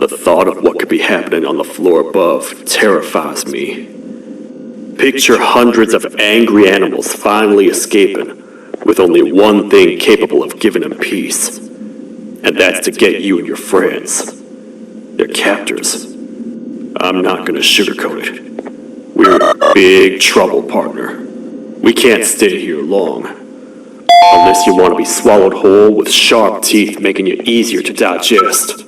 The thought of what could be happening on the floor above terrifies me. Picture hundreds of angry animals finally escaping, with only one thing capable of giving them peace. And that's to get you and your friends. Their captors. I'm not gonna sugarcoat it. We're in big trouble, partner. We can't stay here long. Unless you want to be swallowed whole with sharp teeth making you easier to digest.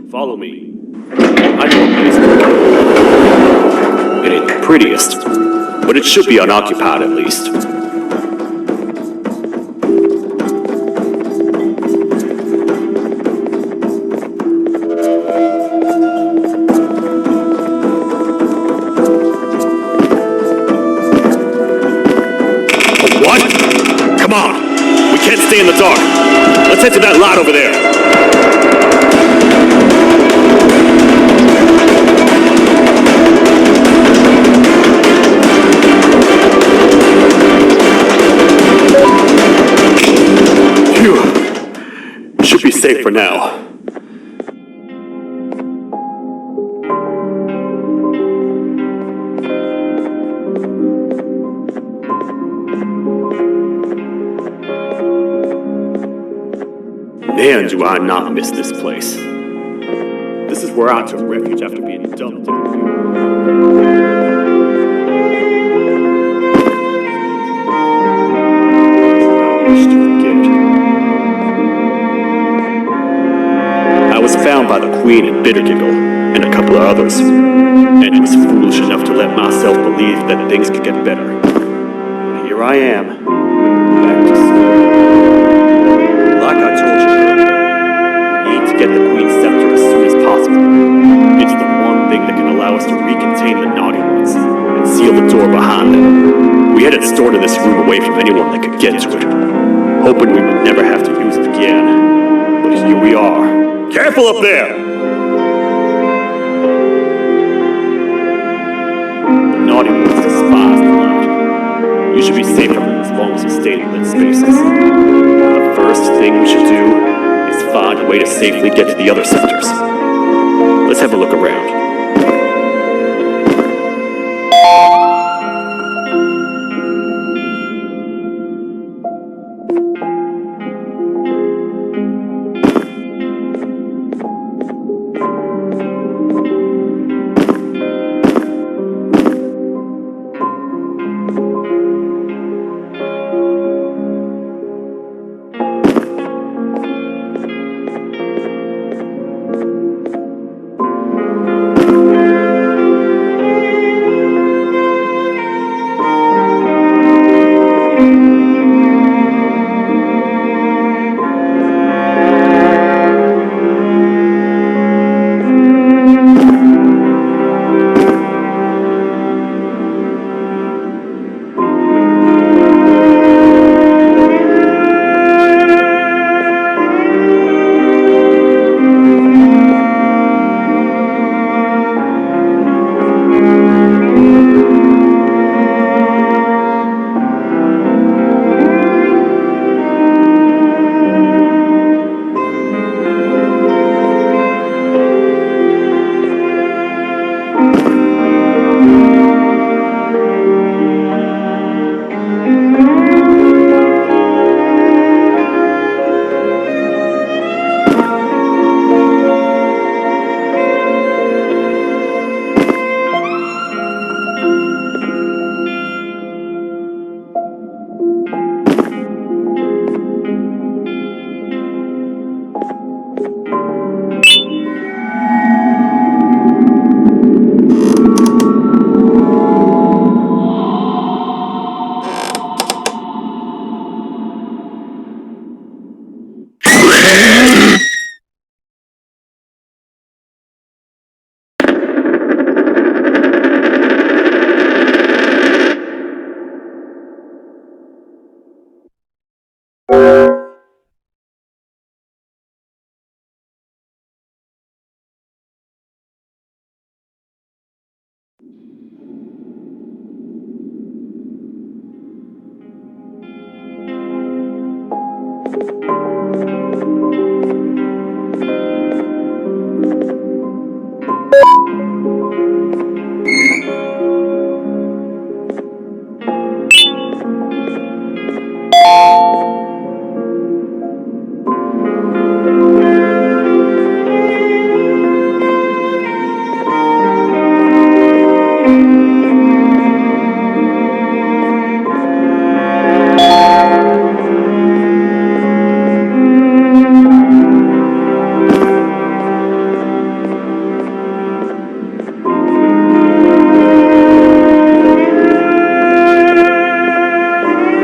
Follow me. I know a place to go. It ain't the prettiest, but it should be unoccupied at least. What? Come on! We can't stay in the dark. Let's head to that lot over there. Should be safe for now. Man, do I not miss this place. This is where I took refuge after being dumped in the I was found by the Queen and Bittergiggle, and a couple of others, and was foolish enough to let myself believe that things could get better. And here I am, back to school. Like I told you earlier, we need to get the Queen's scepter as soon as possible. It's the one thing that can allow us to recontain the naughty ones, and seal the door behind them. We had it stored in this room away from anyone that could get to it, hoping we would never have to use it again. But here we are. Careful up there! The naughty ones despise the light. You should be safe from them as long as you stay in lit spaces. The first thing we should do is find a way to safely get to the other sectors. Let's have a look around.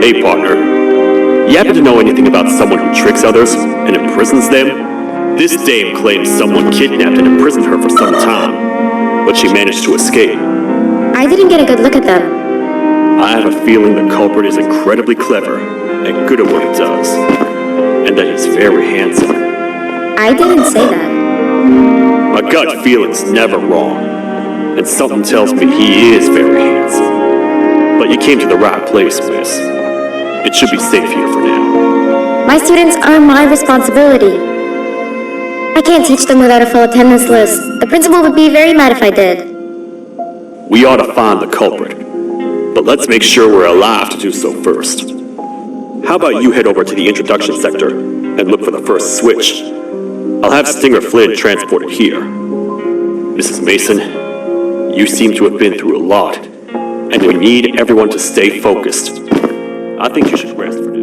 Hey, partner. You happen to know anything about someone who tricks others and imprisons them? This dame claims someone kidnapped and imprisoned her for some time, but she managed to escape. I didn't get a good look at them. I have a feeling the culprit is incredibly clever and good at what he does, and that he's very handsome. I didn't say that. My gut feeling's never wrong, and something tells me he is very handsome. But you came to the right place, miss. It should be safe here for now. My students are my responsibility. I can't teach them without a full attendance list. The principal would be very mad if I did. We ought to find the culprit, but let's make sure we're alive to do so first. How about you head over to the introduction sector and look for the first switch? I'll have Stinger Flynn transported here. Mrs. Mason, you seem to have been through a lot, and we need everyone to stay focused. I think you should rest for now.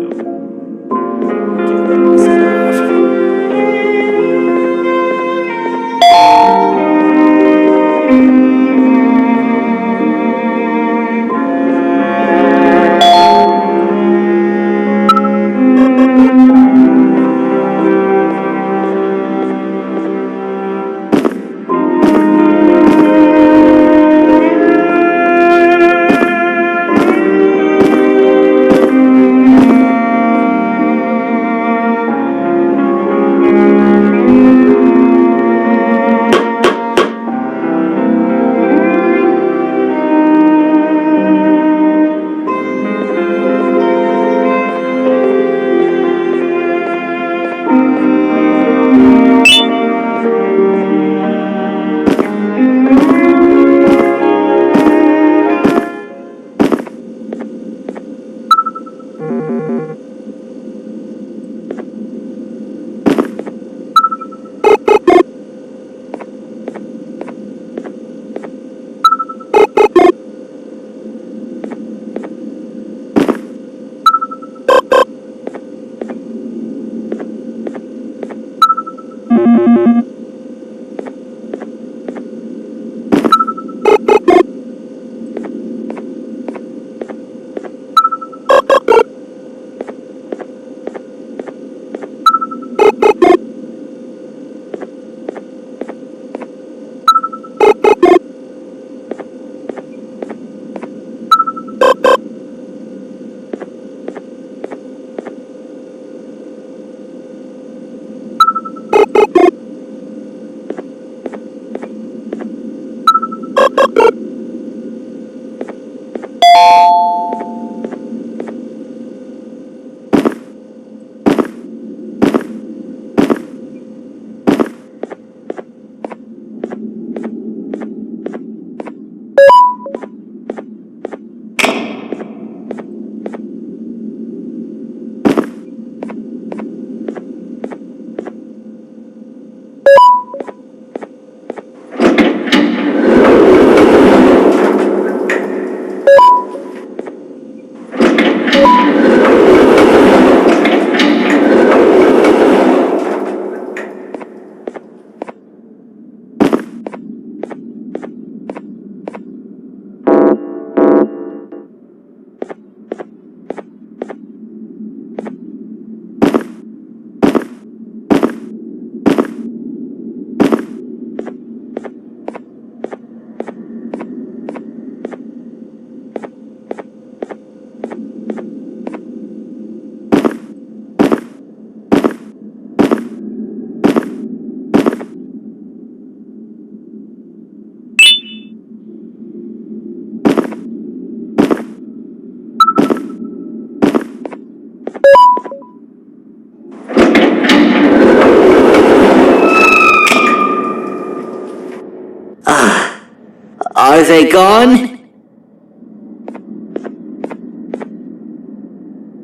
Are they gone?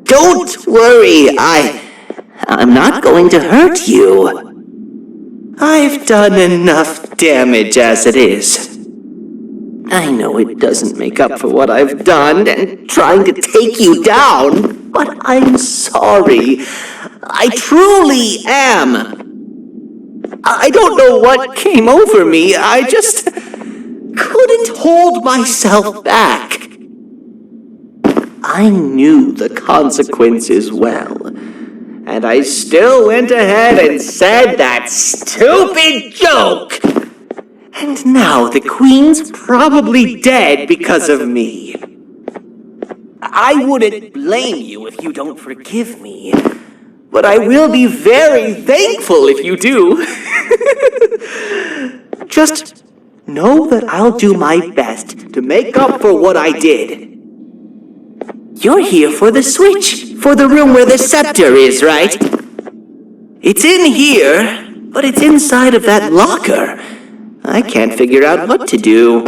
Don't worry, I'm not going to hurt you. I've done enough damage as it is. I know it doesn't make up for what I've done and trying to take you down, but I'm sorry. I truly am. I don't know what came over me. I just couldn't hold myself back. I knew the consequences well. And I still went ahead and said that stupid joke! And now the Queen's probably dead because of me. I wouldn't blame you if you don't forgive me, but I will be very thankful if you do. Just know that I'll do my best to make up for what I did. You're here for the switch, for the room where the scepter is, right? It's in here, but it's inside of that locker. I can't figure out what to do.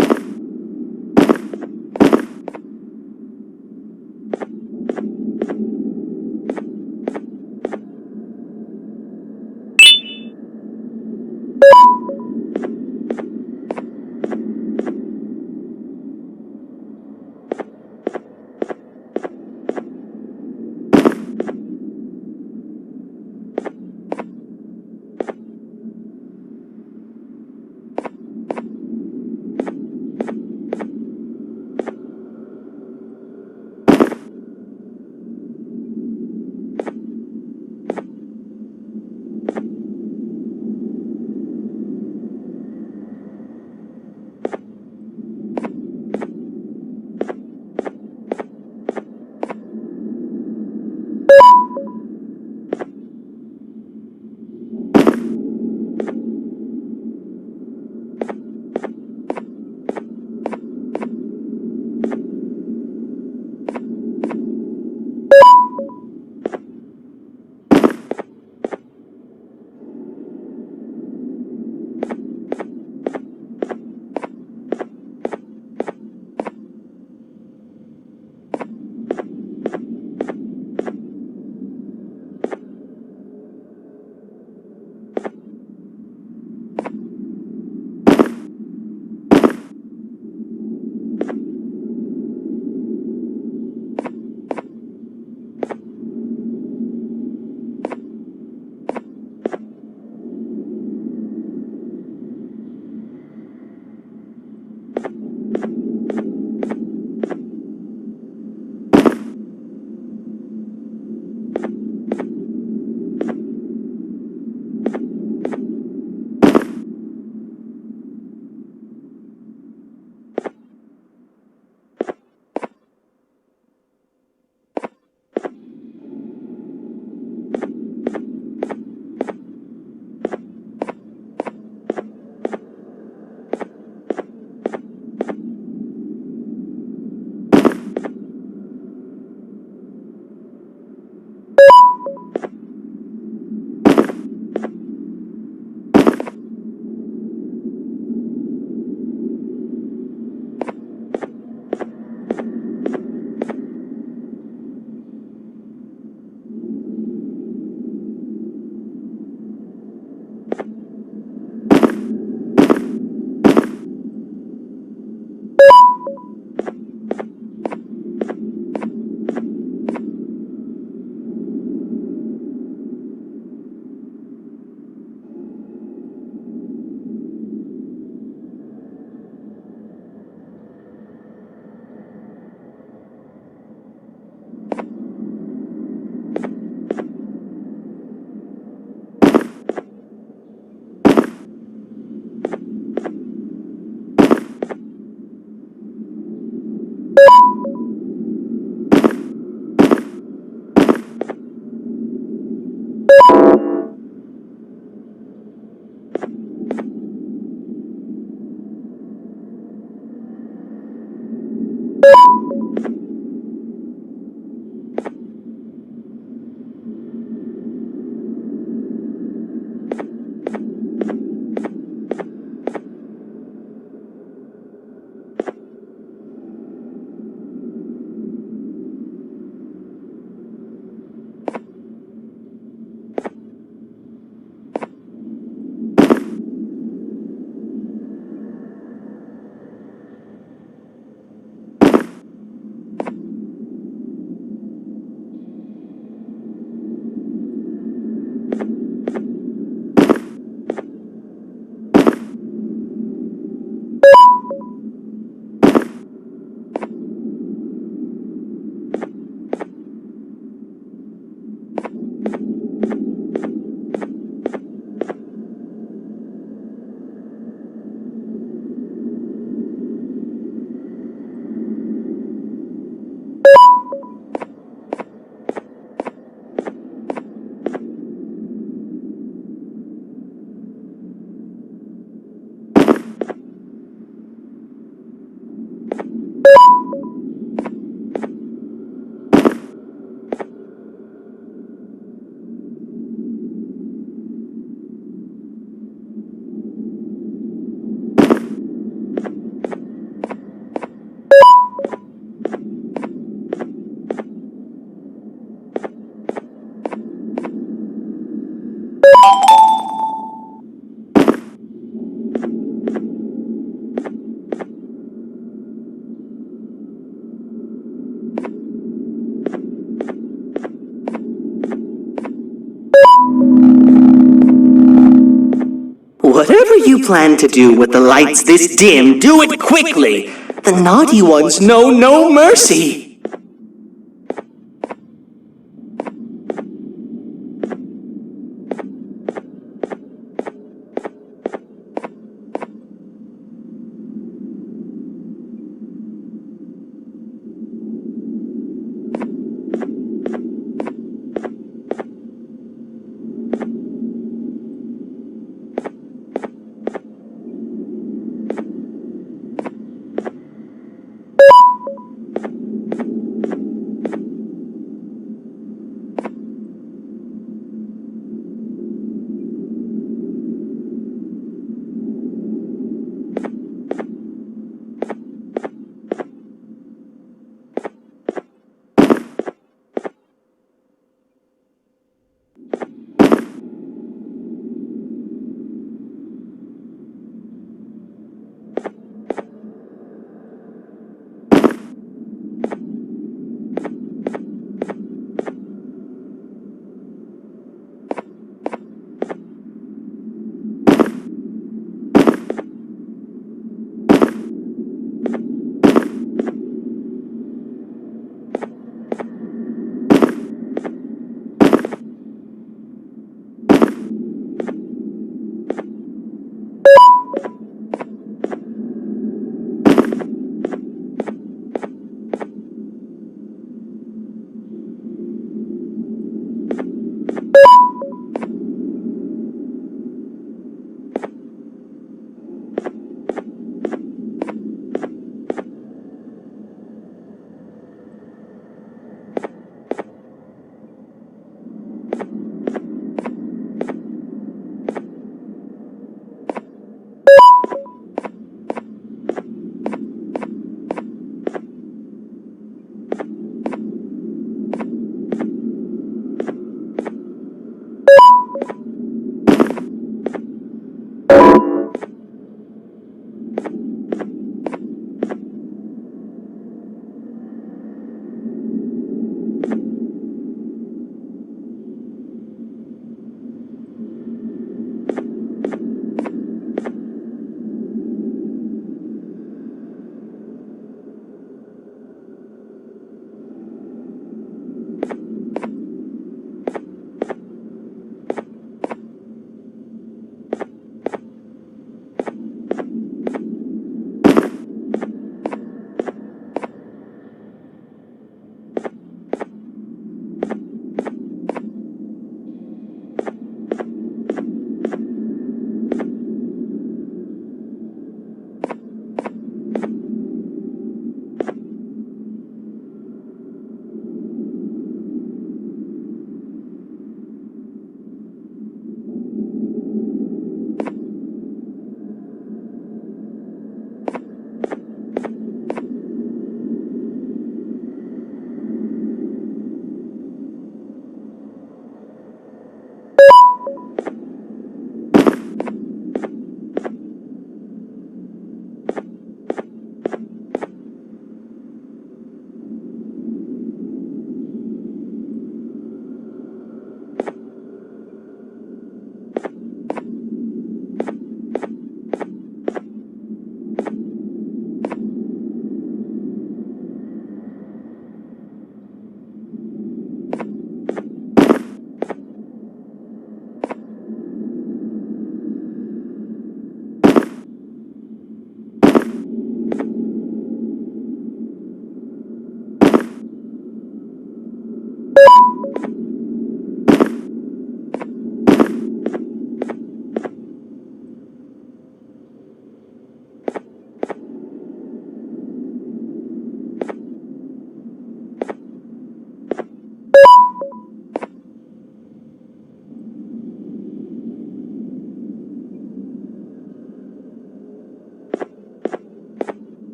Whatever you plan to do with the lights this dim, do it quickly. The naughty ones know no mercy.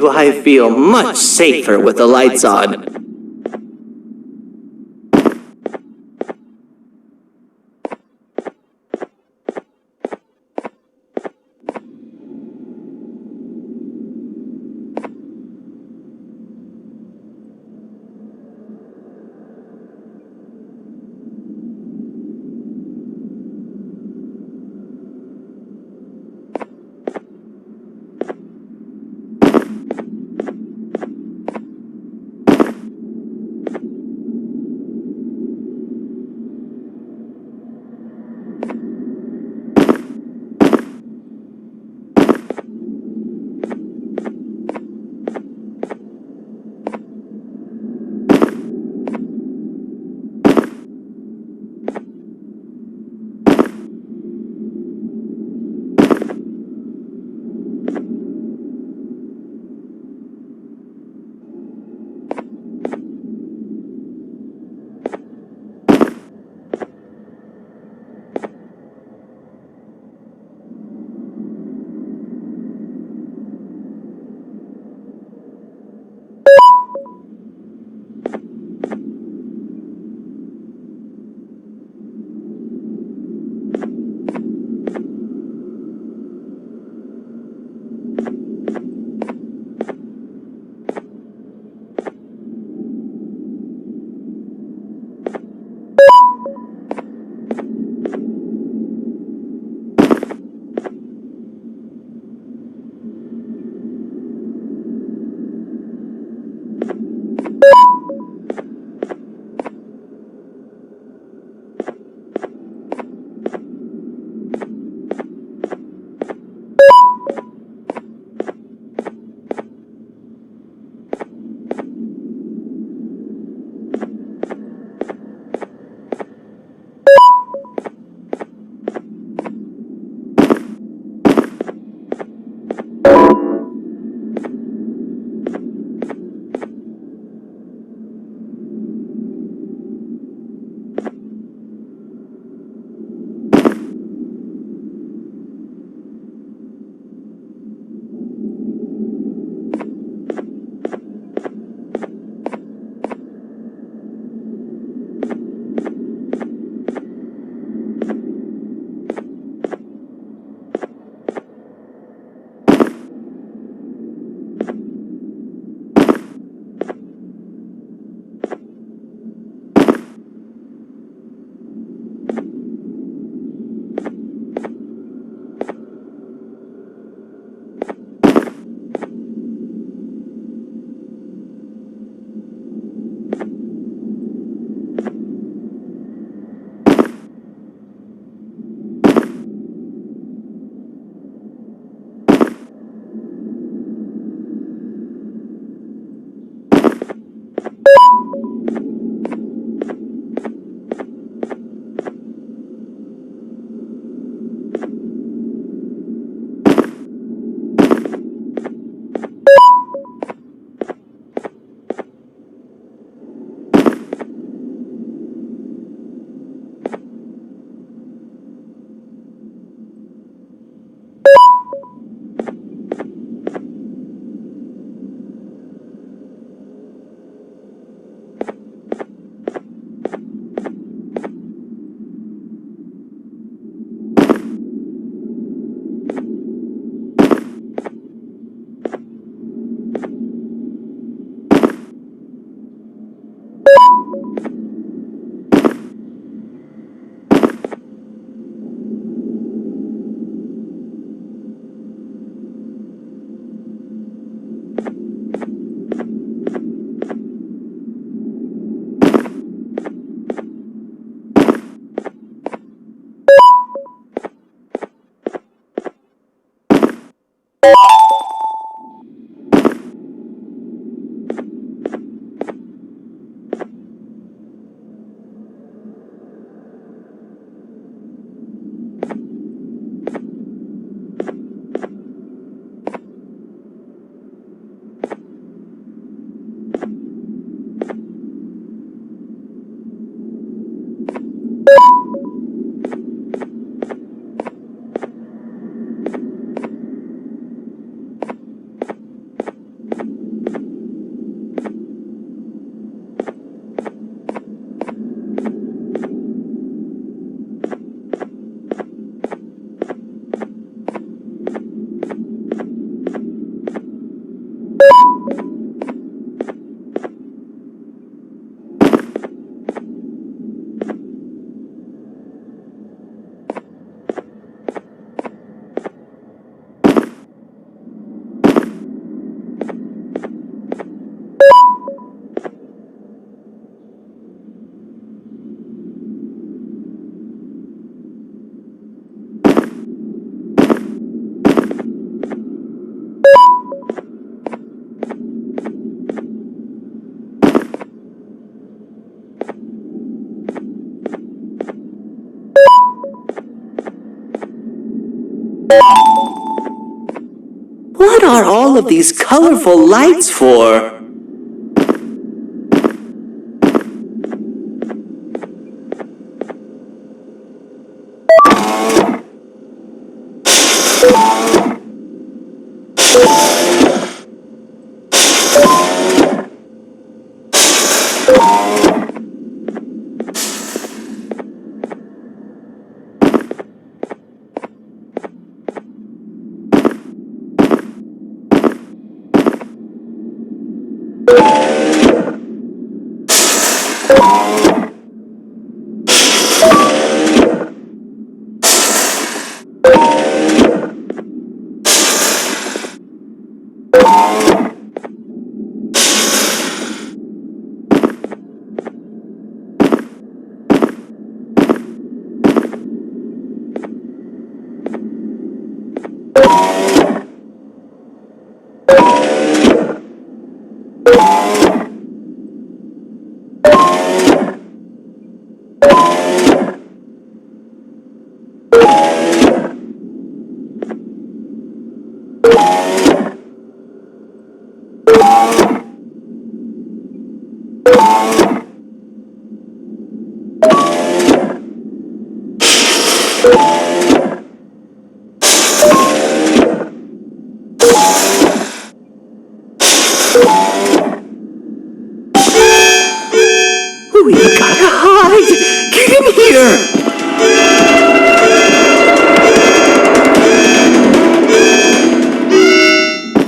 do I feel much safer with the lights on. What are all of these colorful lights for? We gotta hide! Get in here!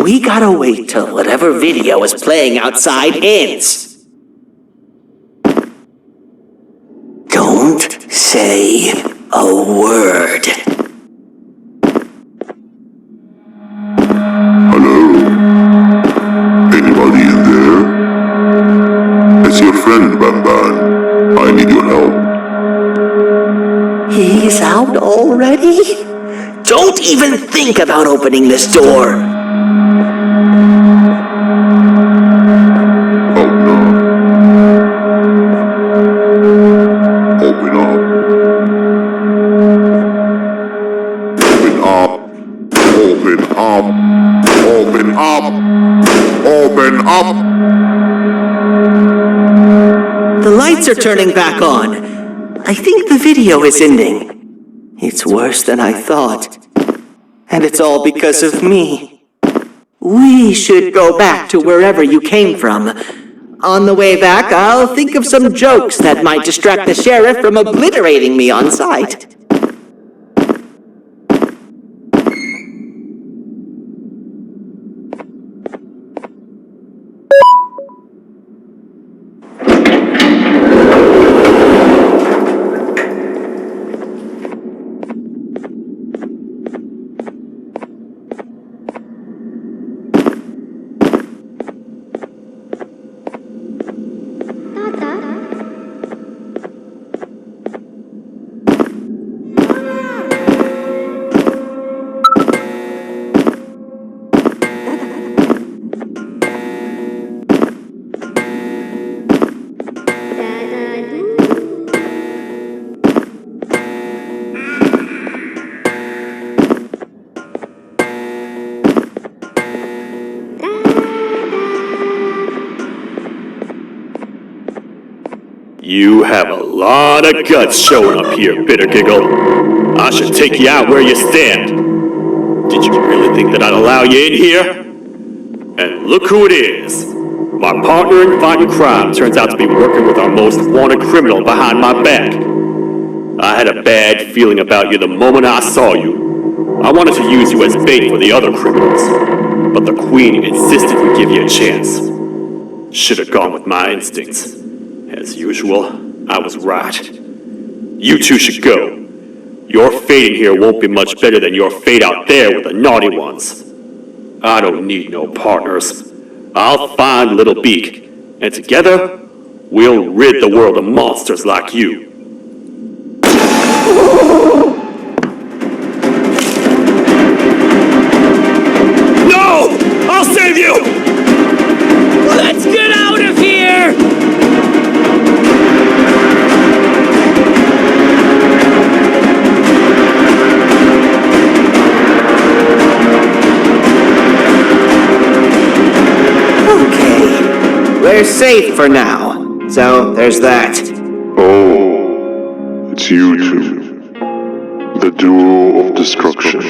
We gotta wait till whatever video is playing outside ends. Don't say a word. Hello? Anybody in there? It's your friend, Banban. I need your help. He's out already? Don't even think about opening this door. Oh no. Open up. Open up. Open up. Open up. Open up. The lights are turning back on. I think the video is ending. It's worse than I thought. And it's all because of me. We should go back to wherever you came from. On the way back, I'll think of some jokes that might distract the sheriff from obliterating me on sight. You have a lot of guts showing up here, Bitter Giggle. I should take you out where you stand. Did you really think that I'd allow you in here? And look who it is. My partner in fighting crime turns out to be working with our most wanted criminal behind my back. I had a bad feeling about you the moment I saw you. I wanted to use you as bait for the other criminals, but the Queen insisted we give you a chance. Should have gone with my instincts. As usual, I was right. You two should go. Your fate in here won't be much better than your fate out there with the naughty ones. I don't need no partners. I'll find Little Beak, and together, we'll rid the world of monsters like you. No! I'll save you! Let's get out of here! We're safe for now. So, there's that. Oh, it's you two. The duo of destruction.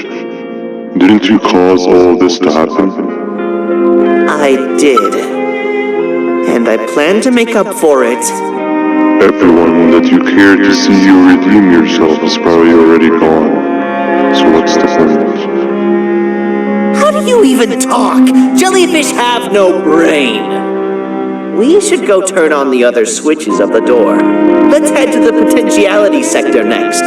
Didn't you cause all this to happen? I did. And I plan to make up for it. Everyone that you cared to see you redeem yourself is probably already gone. So what's the point? How do you even talk? Jellyfish have no brain. We should go turn on the other switches of the door. Let's head to the potentiality sector next.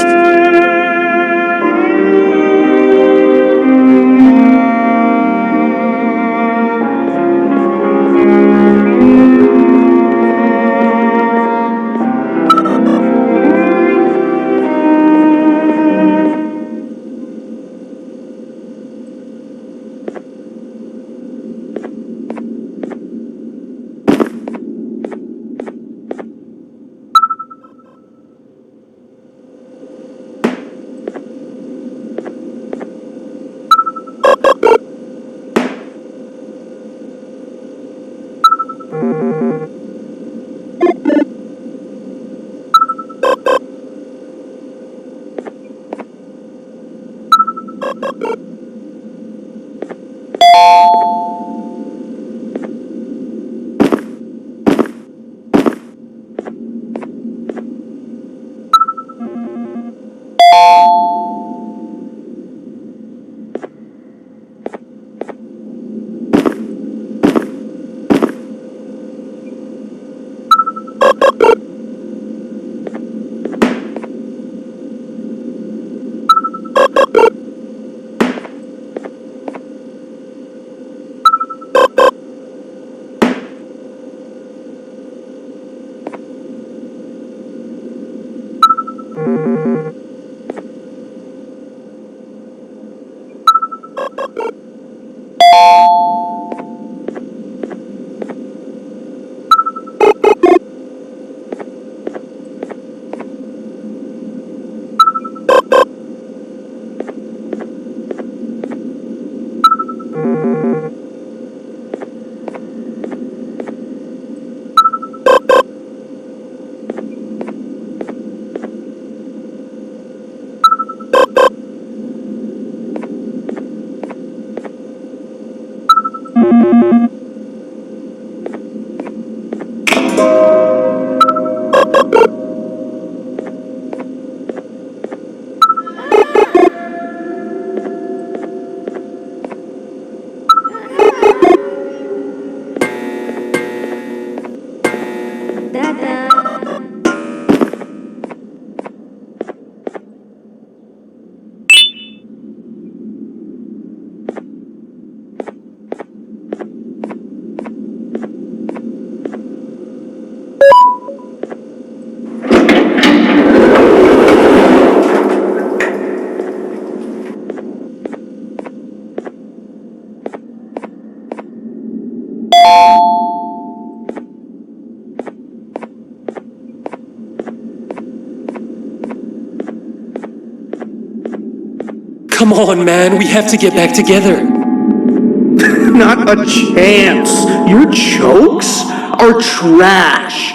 Come on, man, we have to get back together. Not a chance. Your jokes are trash.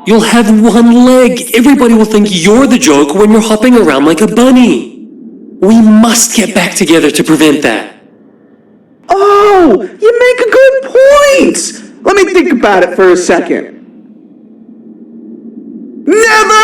You'll have one leg. Everybody will think you're the joke when you're hopping around like a bunny. We must get back together to prevent that. Oh, you make a good point. Let me think about it for a second. Never!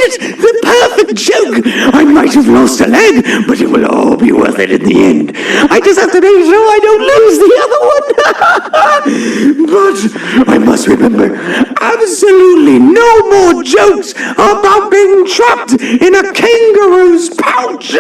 it! The perfect joke! I might have lost a leg, but it will all be worth it in the end. I just have to make sure I don't lose the other one. But I must remember, absolutely no more jokes about being trapped in a kangaroo's pouch.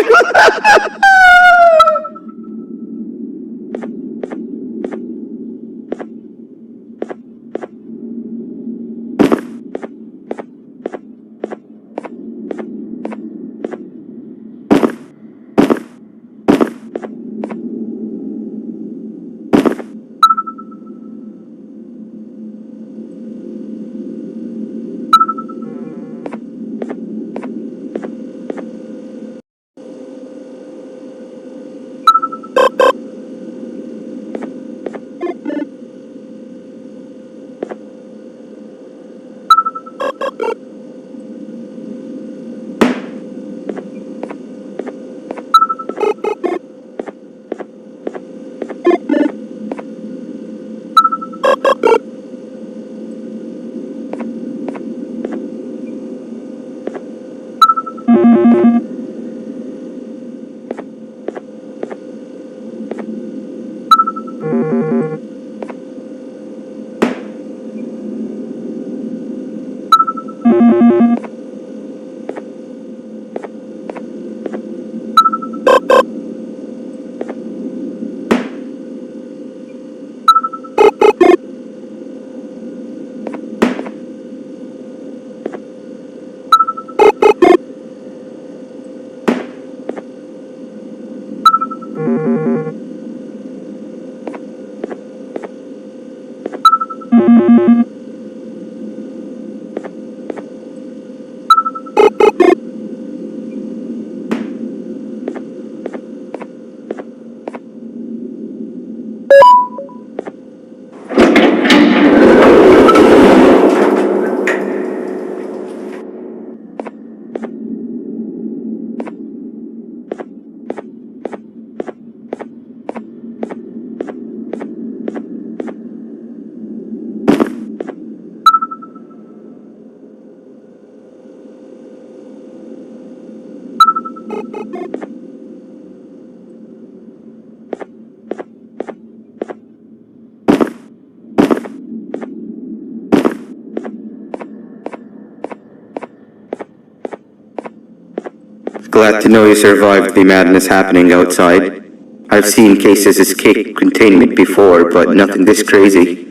Glad to know you survived the madness happening outside. I've seen cases escape containment before, but nothing this crazy.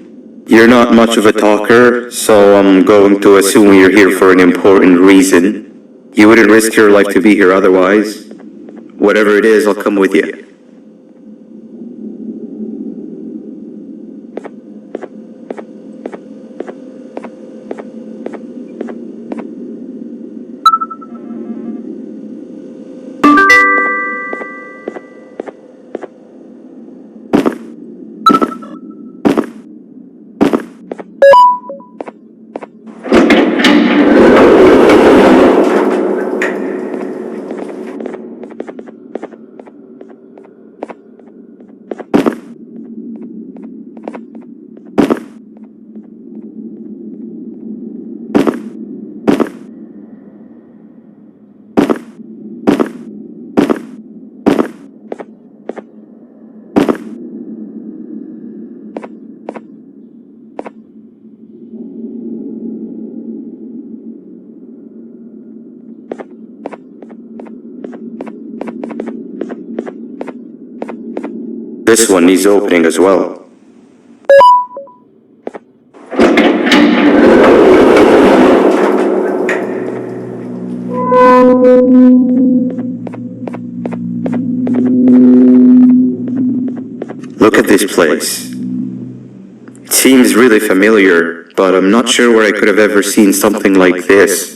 You're not much of a talker, so I'm going to assume you're here for an important reason. You wouldn't risk your life to be here otherwise. Whatever it is, I'll come with you. This one needs opening as well. Look at this place. It seems really familiar, but I'm not sure where I could have ever seen something like this.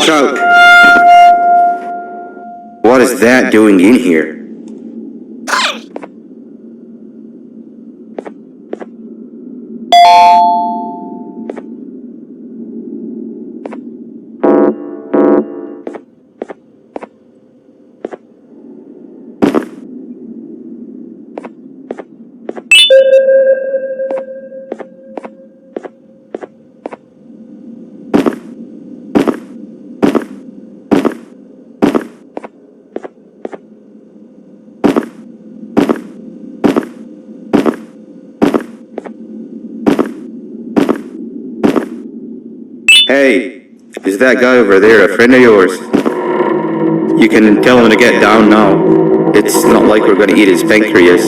Watch out! What is that doing in here? Hey, is that guy over there a friend of yours? You can tell him to get down now. It's not like we're gonna eat his pancreas.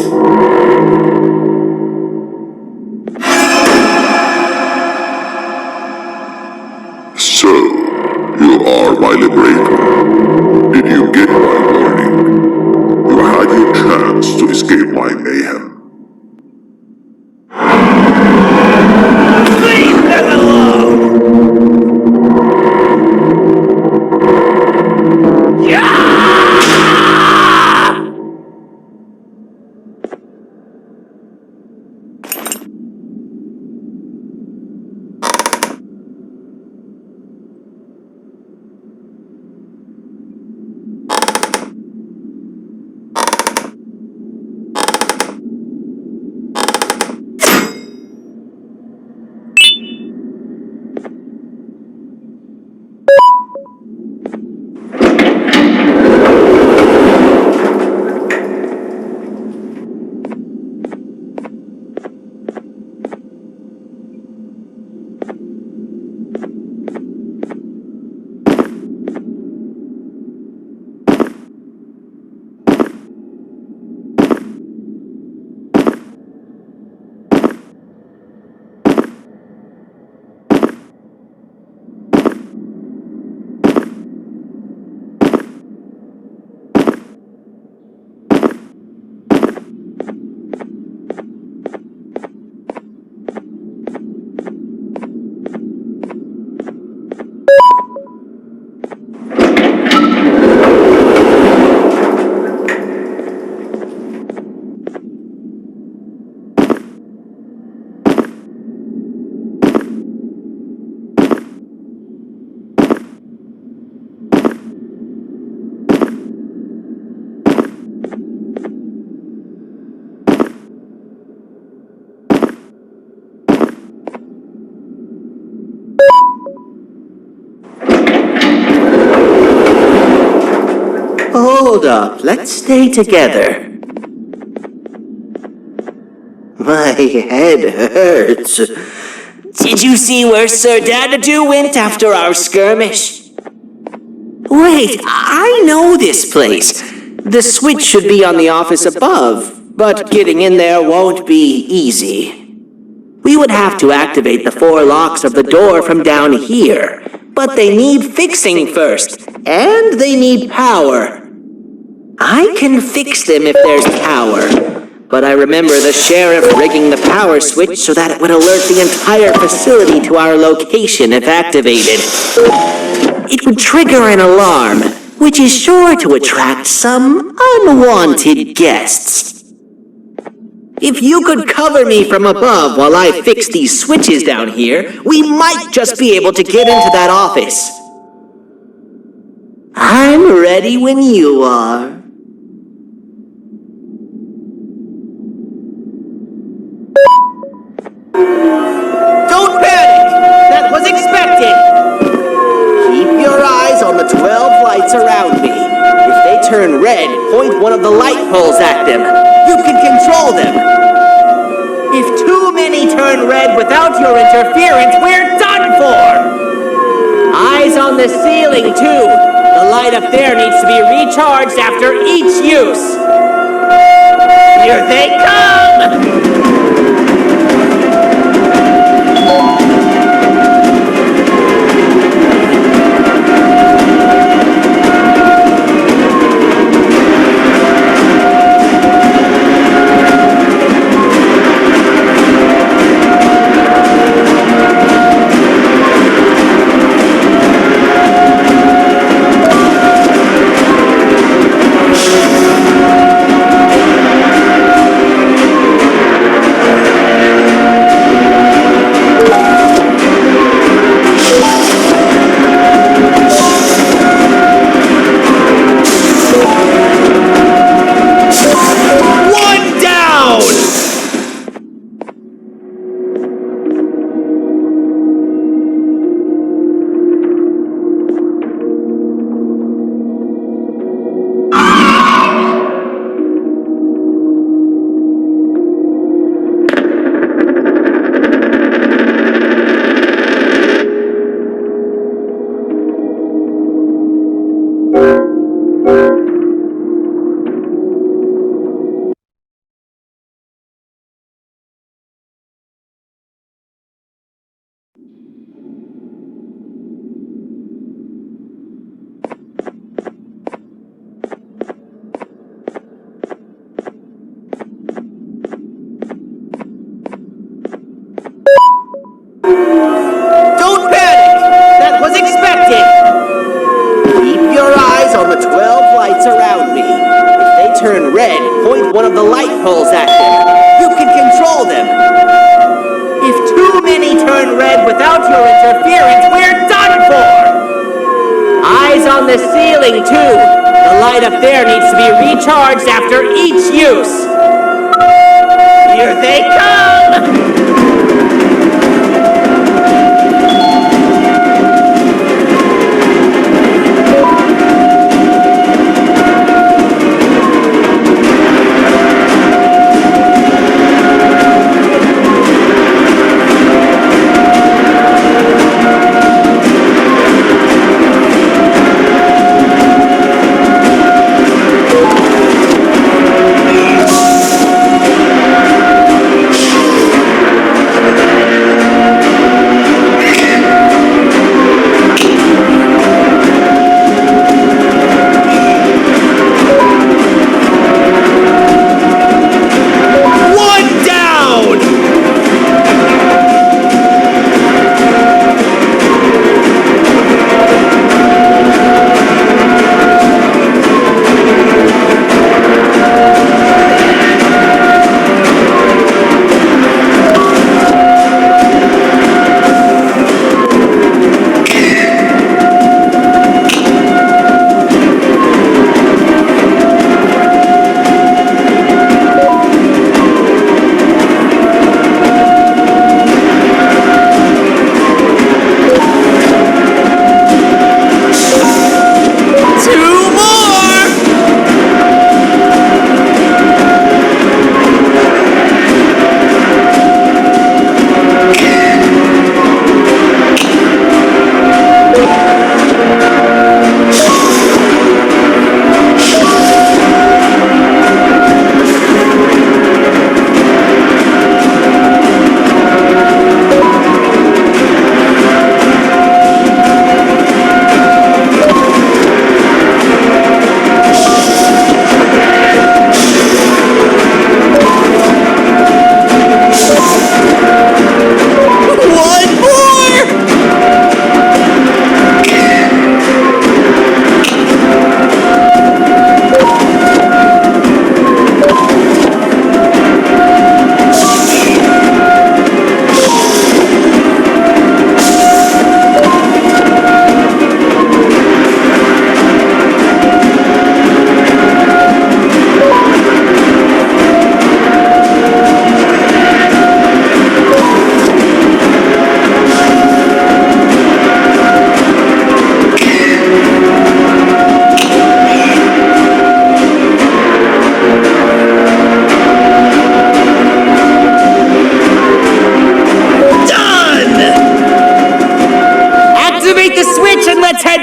So, you are my liberator. Did you get my warning? You had your chance to escape my mayhem. Leave them alone! Hold up, let's stay together. My head hurts. Did you see where Sir Dadadoo went after our skirmish? Wait, I know this place. The switch should be on the office above, but getting in there won't be easy. We would have to activate the 4 locks of the door from down here, but they need fixing first, and they need power. I can fix them if there's power, but I remember the sheriff rigging the power switch so that it would alert the entire facility to our location if activated. It would trigger an alarm, which is sure to attract some unwanted guests. If you could cover me from above while I fix these switches down here, we might just be able to get into that office. I'm ready when you are. Don't panic! That was expected! Keep your eyes on the 12 lights around me. If they turn red, point one of the light poles at them. You can control them. If too many turn red without your interference, we're done for! Eyes on the ceiling, too. The light up there needs to be recharged after each use. Here they come! point one of the light poles at them. You can control them. If too many turn red without your interference, we're done for! Eyes on the ceiling, too. The light up there needs to be recharged after each use. Here they come!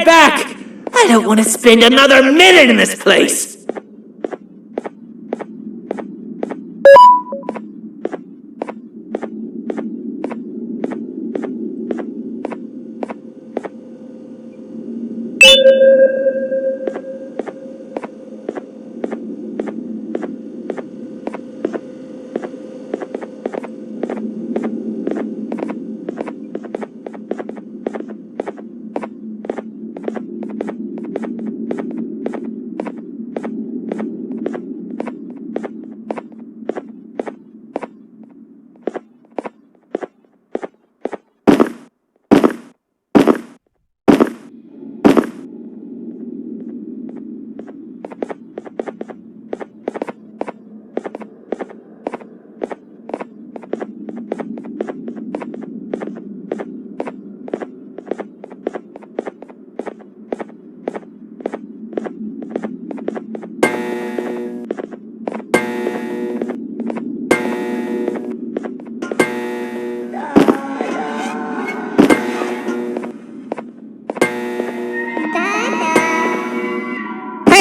I don't want to spend another minute in this place!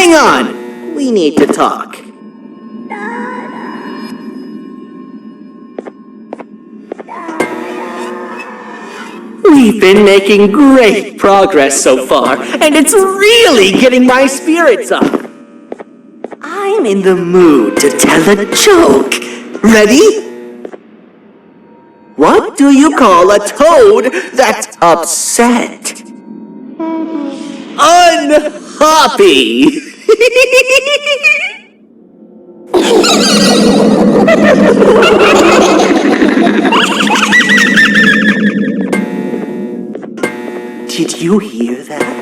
Hang on! We need to talk. We've been making great progress so far, and it's really getting my spirits up. I'm in the mood to tell a joke. Ready? What do you call a toad that's upset? Unhappy! Did you hear that?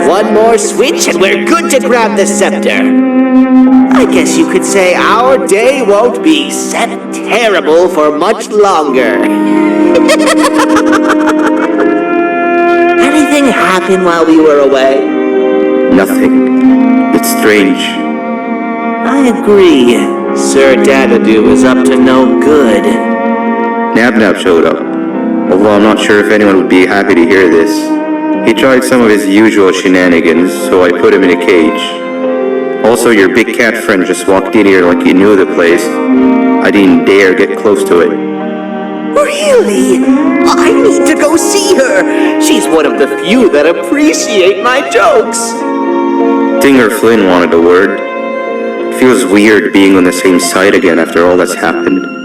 One more switch and we're good to grab the scepter. I guess you could say our day won't be terrible for much longer. Anything happen while we were away? Nothing. It's strange. I agree. Sir Dadadoo is up to no good. Nab showed up. Although I'm not sure if anyone would be happy to hear this. He tried some of his usual shenanigans, so I put him in a cage. Also, your big cat friend just walked in here like he knew the place. I didn't dare get close to it. Really? I need to go see her. She's one of the few that appreciate my jokes. Dinger Flynn wanted a word. Feels weird being on the same side again after all that's happened.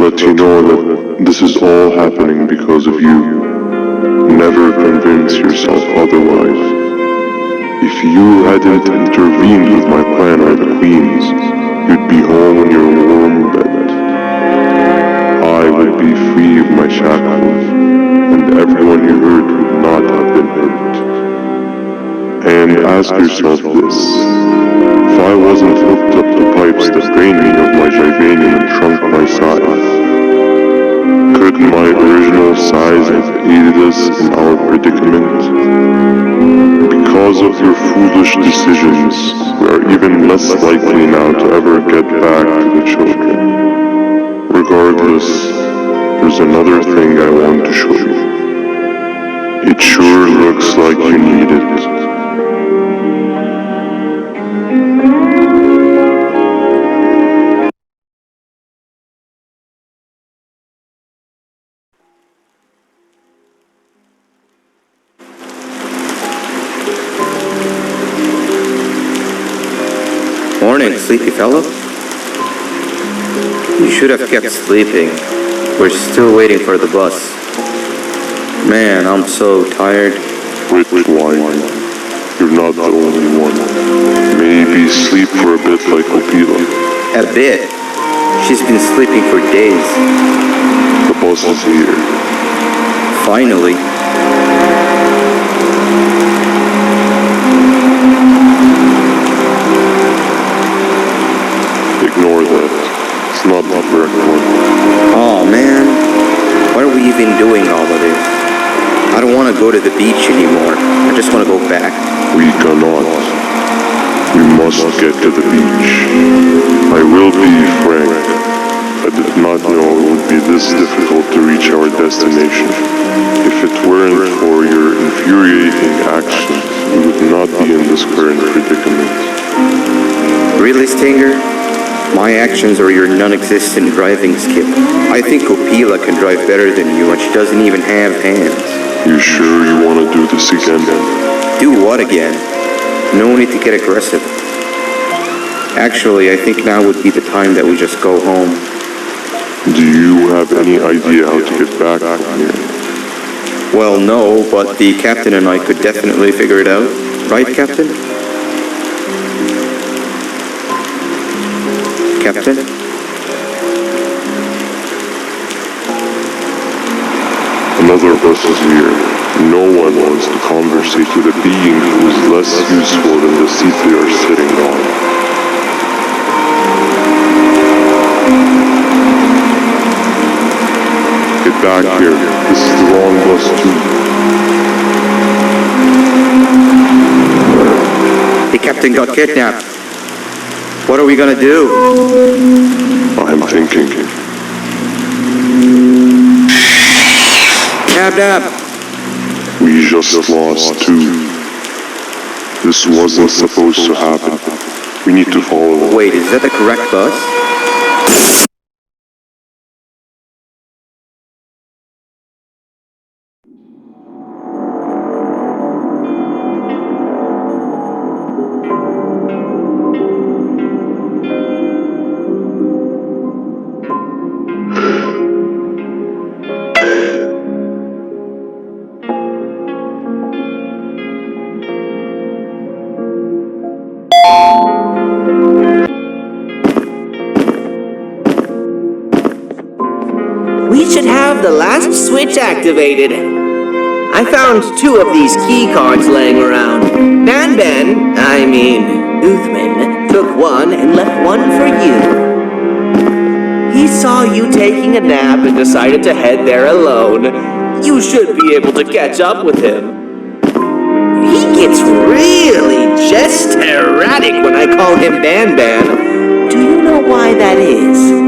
let you know that this is all happening because of you. Never convince yourself otherwise. If you hadn't intervened with my plan or the Queen's, you'd be home in your warm bed. I would be free of my shackles, and everyone you hurt would not have been hurt. And ask yourself this: if I wasn't hooked up to pipes that drained me of my Jivanium and shrunk my size, could my original size foolish decisions, we are even less likely now to ever get back to the children. Regardless, there's another thing I want to show you. It sure looks like you need it. Morning, sleepy fellow. You should have kept sleeping. We're still waiting for the bus. Man, I'm so tired. Quit whining. You're not the only one. Maybe sleep for a bit like Opila. A bit. She's been sleeping for days. The bus is here. Finally. Ignore that. It's not very important. Oh man, why are we even doing all of this? I don't want to go to the beach anymore. I just want to go back. We cannot. We must get to the beach. I will be frank. I did not know it would be this difficult to reach our destination. If it weren't for your infuriating actions, we would not be in this current predicament. Really, Stinger? My actions are your non-existent driving skill. I think Opila can drive better than you, and she doesn't even have hands. You sure you want to do this again? Do what again? No need to get aggressive. Actually, I think now would be the time that we just go home. Do you have any idea how to get back from here? Well, no, but the captain and I could definitely figure it out. Right, Captain? Captain? Another bus is here. No one wants to conversate with a being who is less useful than the seat they are sitting on. Get back here. This is the wrong bus too. The captain got kidnapped. What are we gonna do? I'm thinking. Kidnap! We just lost two. This wasn't supposed to happen. We need to follow them. Wait, is that the correct bus? We should have the last switch activated. I found 2 of these key cards laying around. Banban, Uthman, took one and left one for you. He saw you taking a nap and decided to head there alone. You should be able to catch up with him. He gets really just erratic when I call him Banban. Do you know why that is?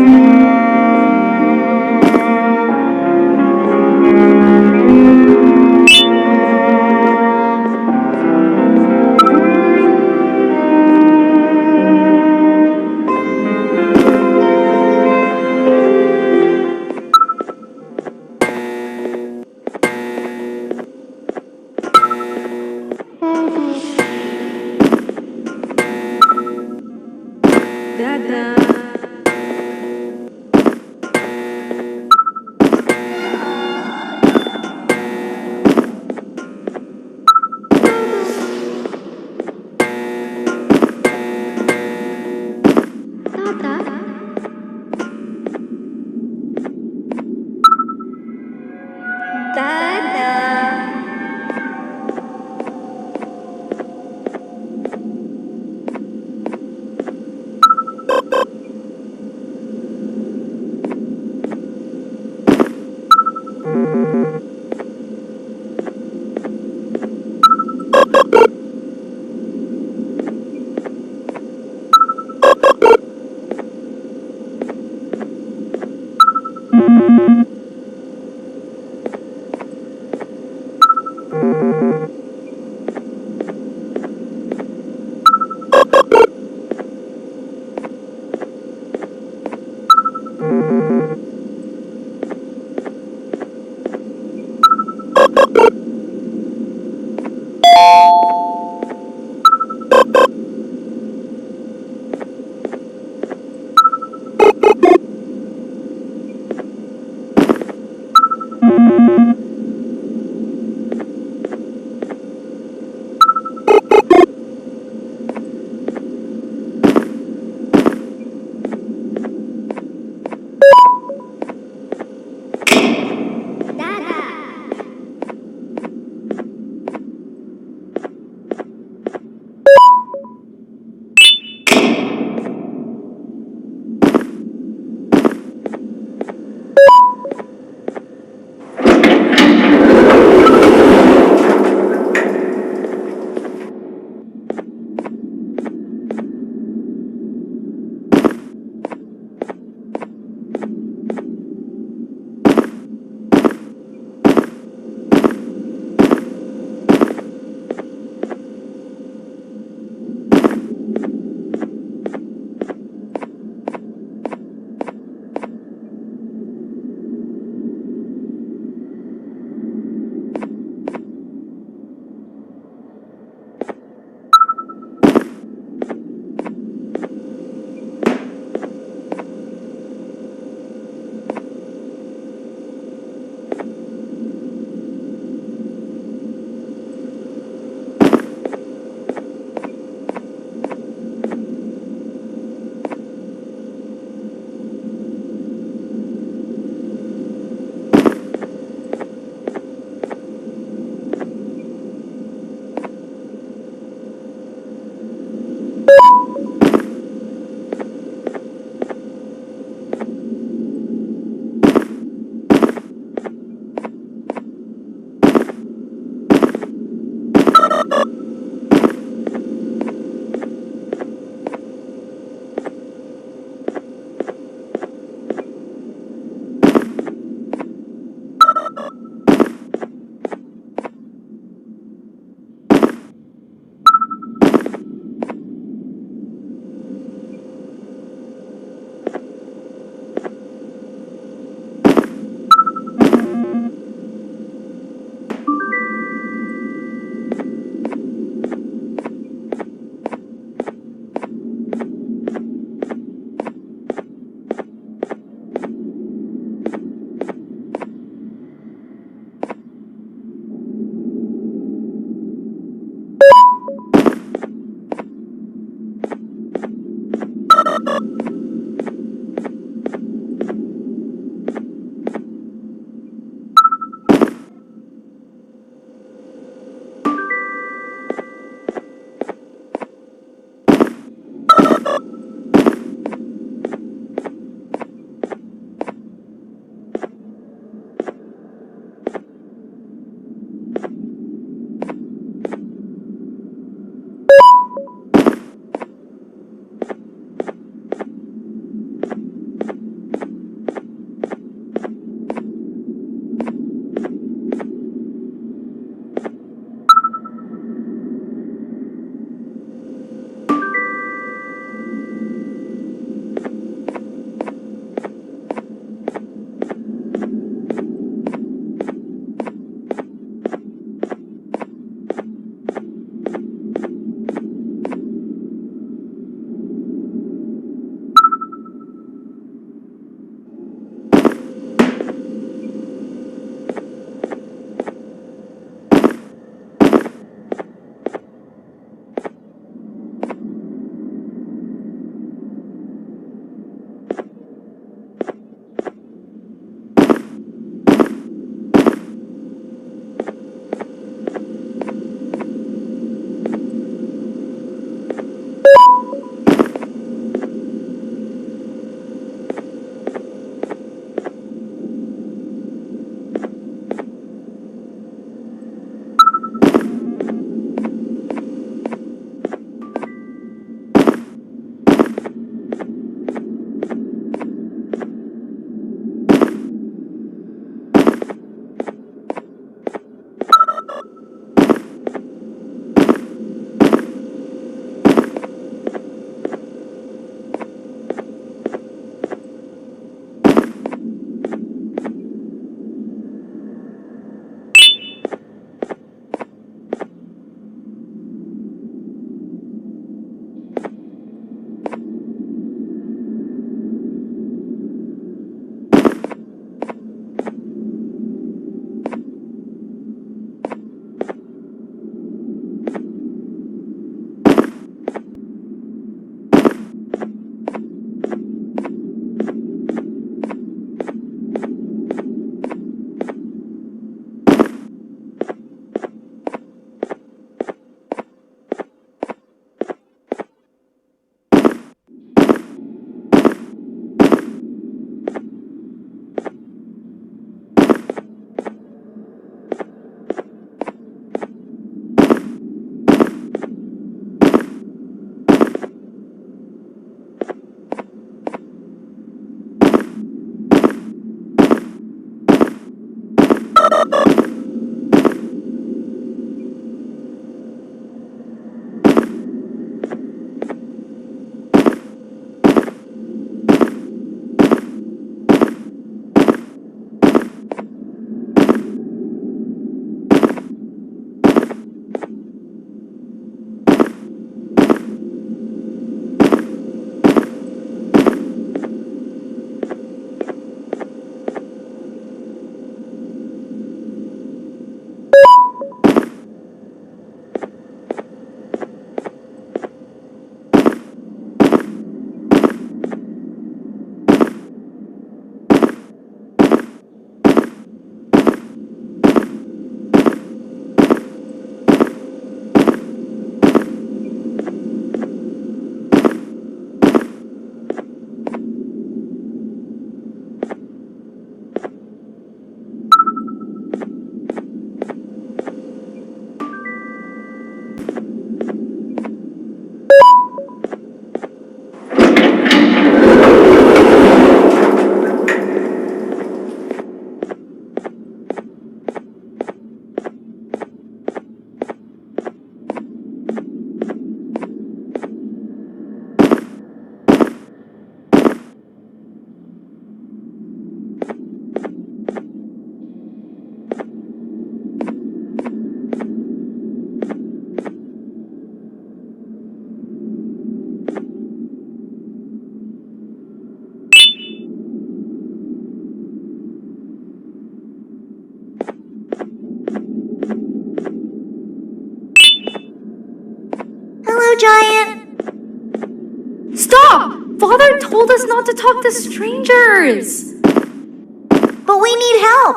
told us not to talk to strangers. But we need help.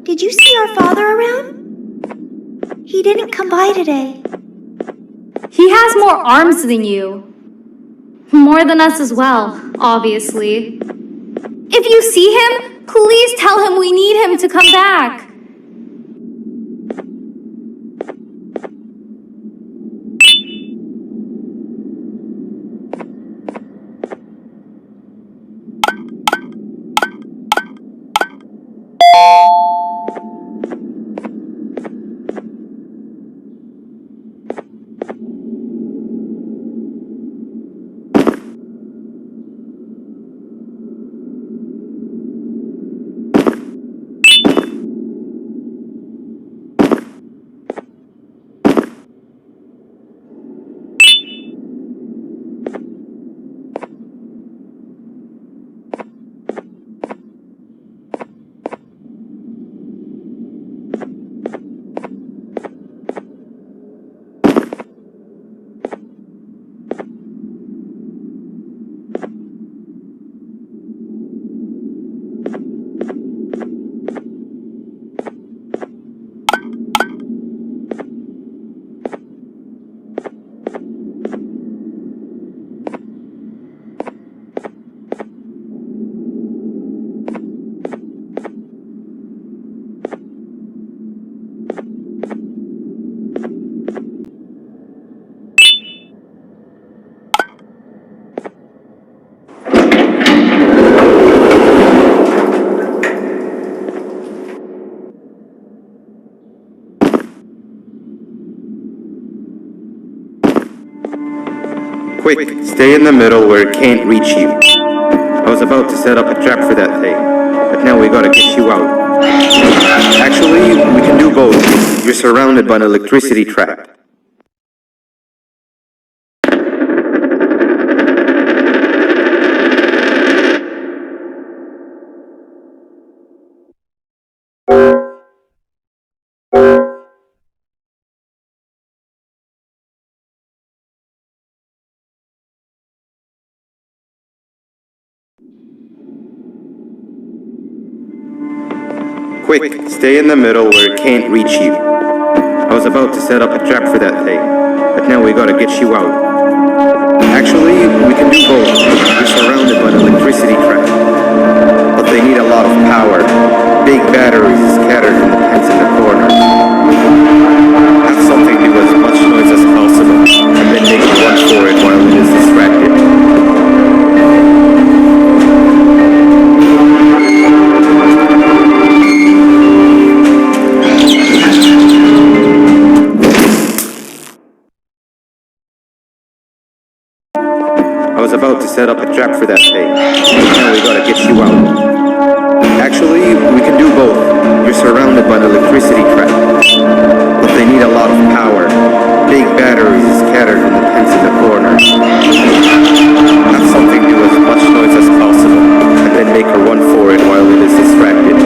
Did you see our father around? He didn't come by today. He has more arms than you. More than us as well, obviously. If you see him, please tell him we need him to come back. Quick, stay in the middle where it can't reach you. I was about to set up a trap for that thing, but now we gotta get you out. Actually, we can do both. You're surrounded by an electricity trap. Quick, stay in the middle where it can't reach you. I was about to set up a trap for that thing, but now we gotta get you out. Actually, we can do both. You're surrounded by an electricity trap, but they need a lot of power. Big batteries scattered in the pens in the corners. Have something do as much noise as possible, and then make a run for it while it is distracted. I was about to set up a trap for that thing. Now we gotta get you out. Actually, we can do both. You're surrounded by an electricity trap, but they need a lot of power. Big batteries scattered in the pens in the corners. Have something do as much noise as possible, and then make a run for it while it is distracted.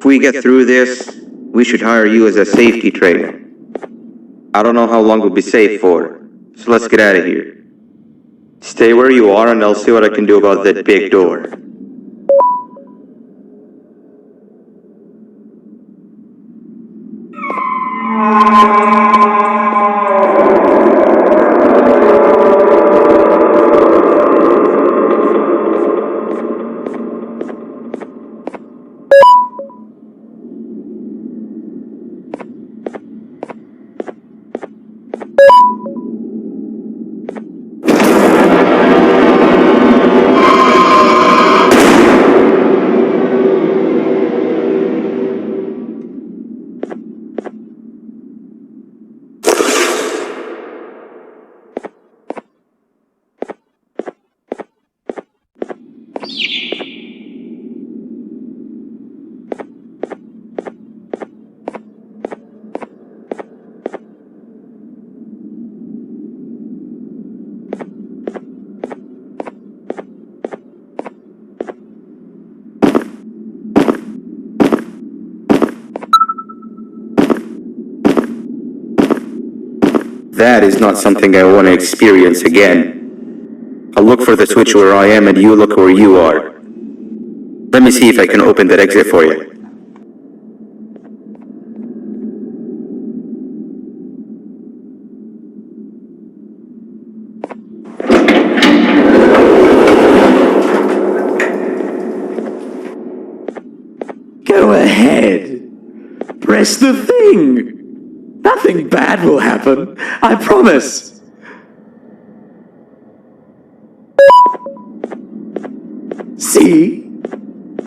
If we get through this, we should hire you as a safety trainer. I don't know how long we'll be safe for, so let's get out of here. Stay where you are and I'll see what I can do about that big door. That is not something I want to experience again. I'll look for the switch where I am and you look where you are. Let me see if I can open that exit for you. Go ahead. Press the thing. Nothing bad will happen. I promise. See?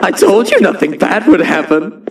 I told you nothing bad would happen.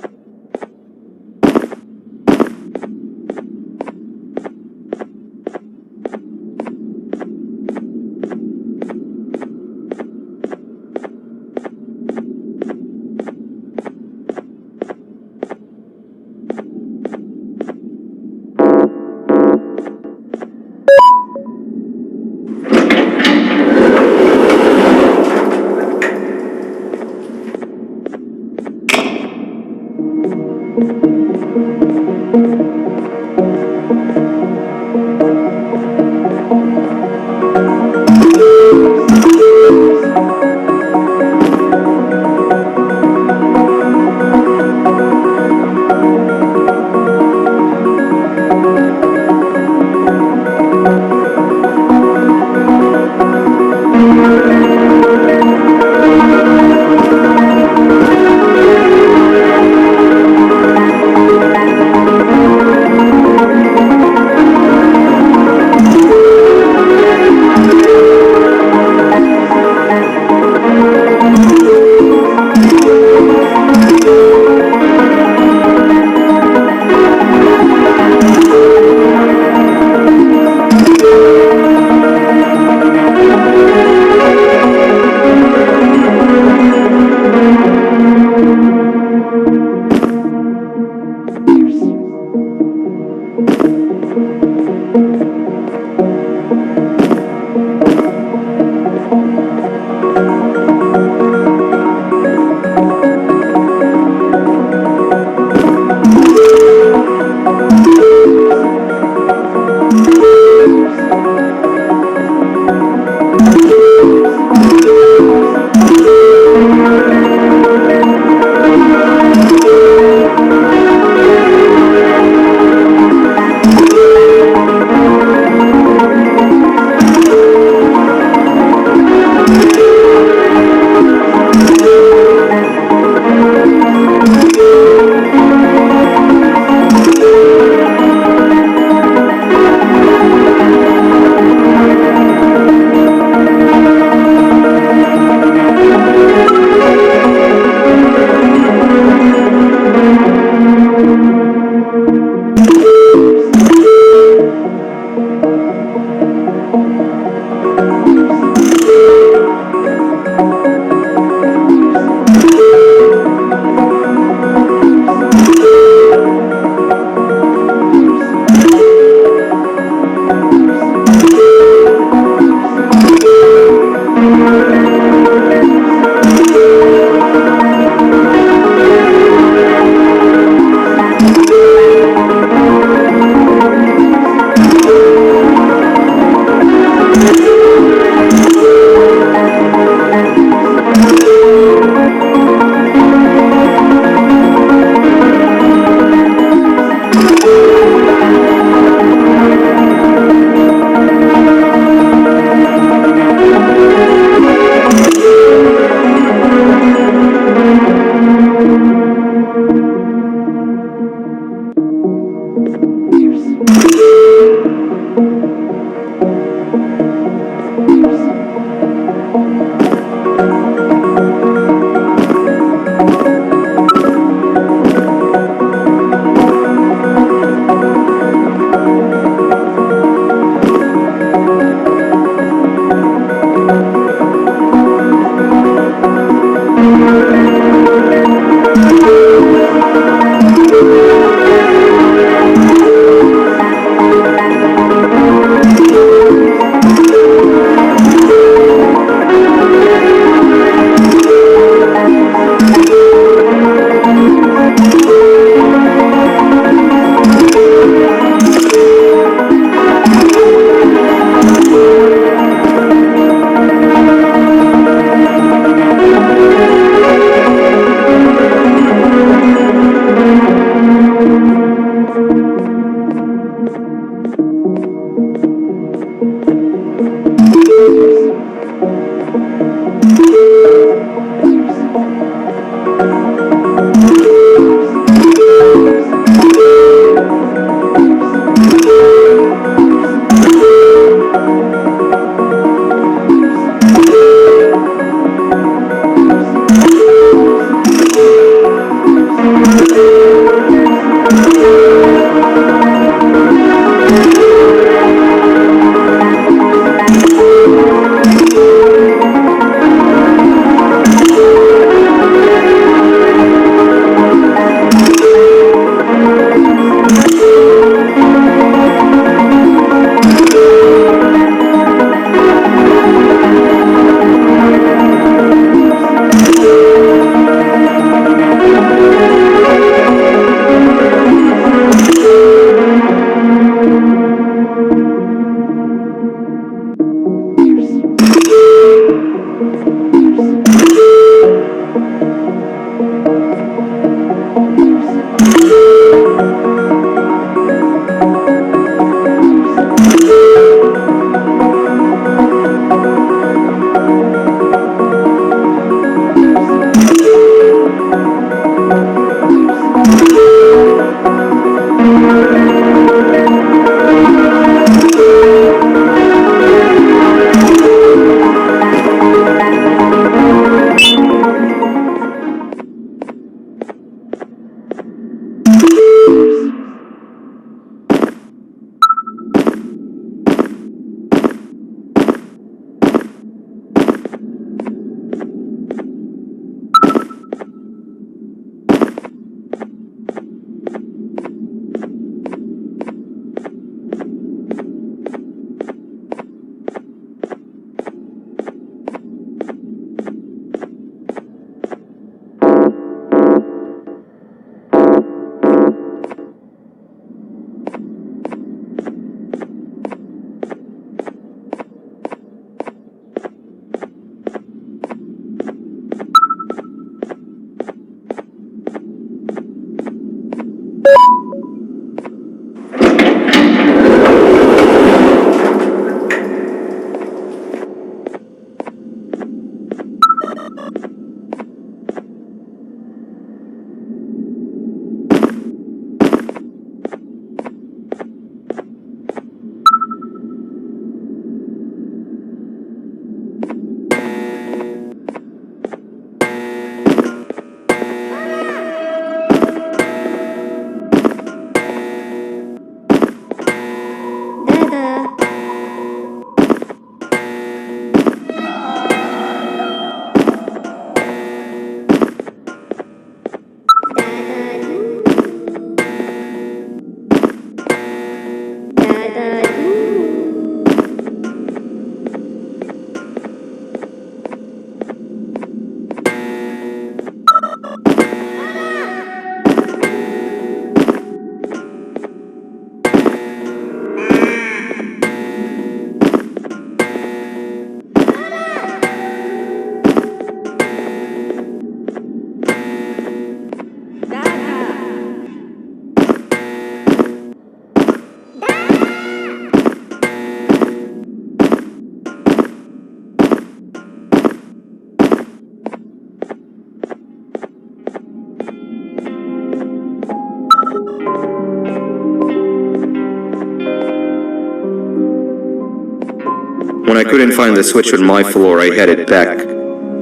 couldn't find the switch on my floor, I headed back.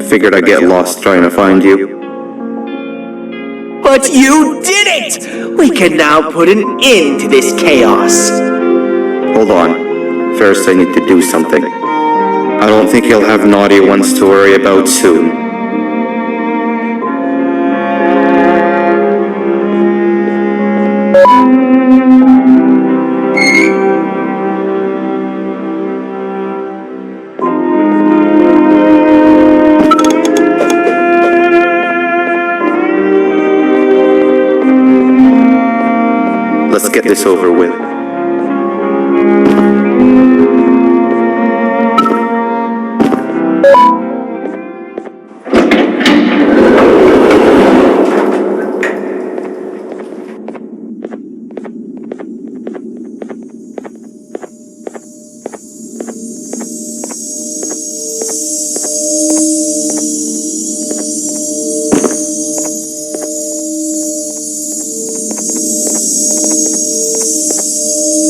Figured I'd get lost trying to find you. But you did it! We can now put an end to this chaos. Hold on. First I need to do something. I don't think he'll have naughty ones to worry about soon. Let's get this over with.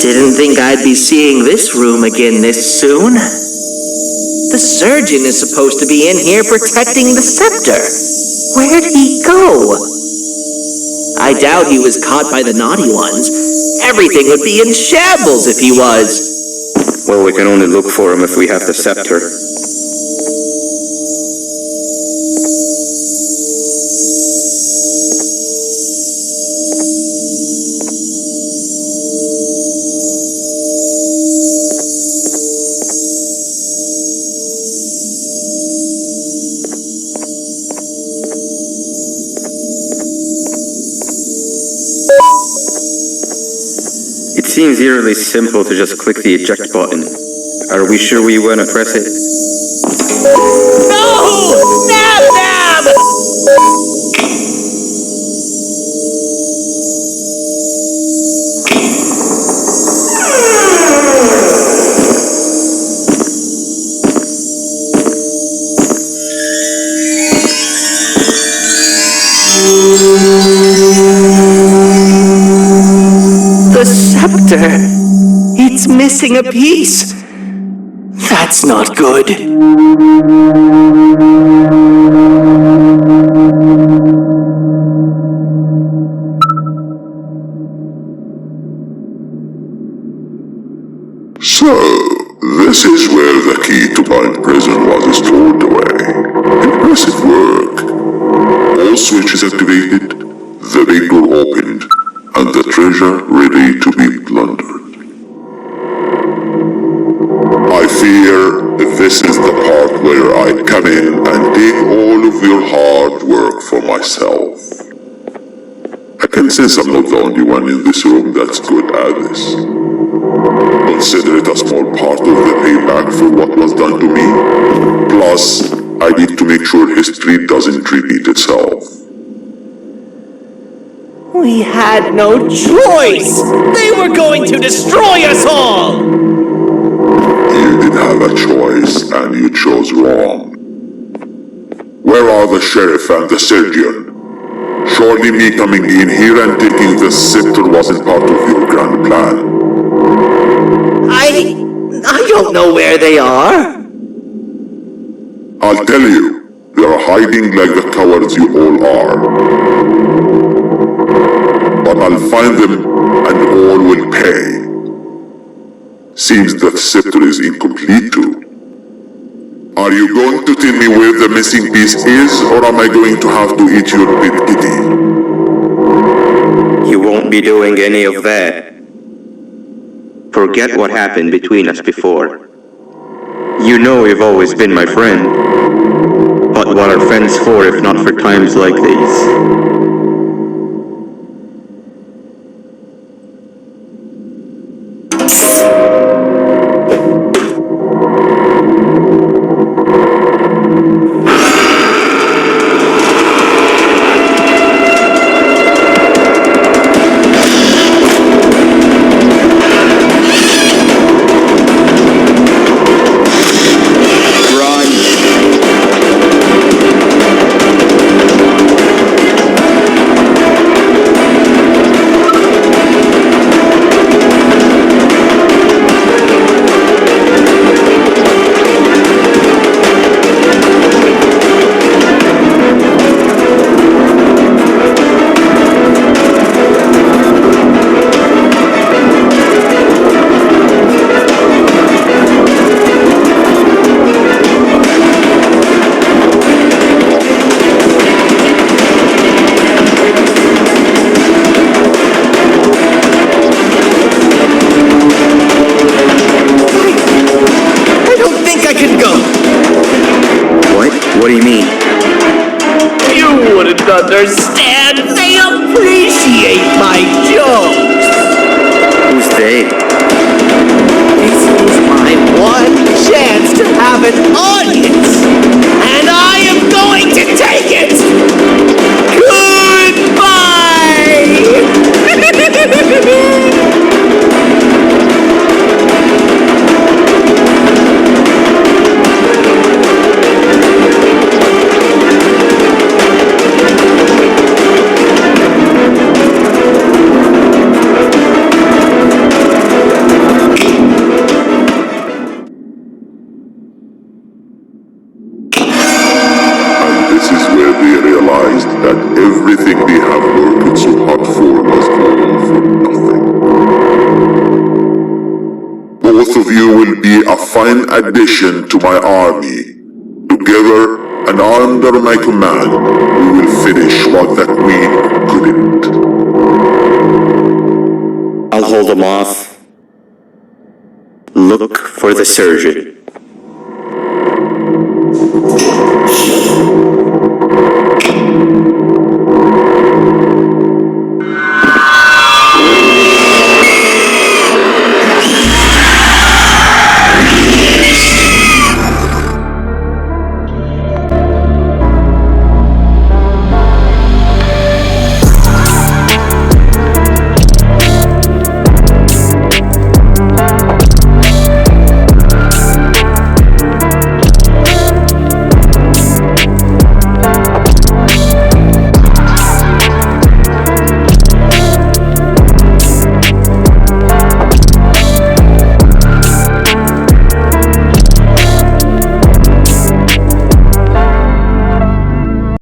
Didn't think I'd be seeing this room again this soon. The surgeon is supposed to be in here protecting the scepter. Where'd he go? I doubt he was caught by the naughty ones. Everything would be in shambles if he was. Well, we can only look for him if we have the scepter. It seems eerily simple to just click the eject button. Are we sure we want to press it? No! Nab! The scepter! It's missing a piece! That's not good. So, this is where the key to my prison was stored away. Impressive work. All switches activated, the big door opened, and the treasure ready to be plundered. I fear this is the part where I come in and take all of your hard work for myself. I can sense I'm not the only one in this room that's good at this. Consider it a small part of the payback for what was done to me. Plus, I need to make sure history doesn't repeat itself. We had no choice! They were going to destroy us all! You did have a choice, and you chose wrong. Where are the sheriff and the surgeon? Surely me coming in here and taking the scepter wasn't part of your grand plan. I don't know where they are. I'll tell you, they're hiding like the cowards you all are. But I'll find them and all will pay. Seems that scepter is incomplete too. Are you going to tell me where the missing piece is, or am I going to have to eat your pet kitty? You won't be doing any of that. Forget what happened between us before. You know you've always been my friend. But what are friends for if not for times like these? What do you mean? You wouldn't understand. They appreciate my jokes. Who's they? This is my one chance to have an audience, and I am going to take it. That everything they have worked so hard for was all for nothing. Both of you will be a fine addition to my army. Together and under my command, we will finish what the Queen couldn't. I'll hold them off. Look for the surgeon.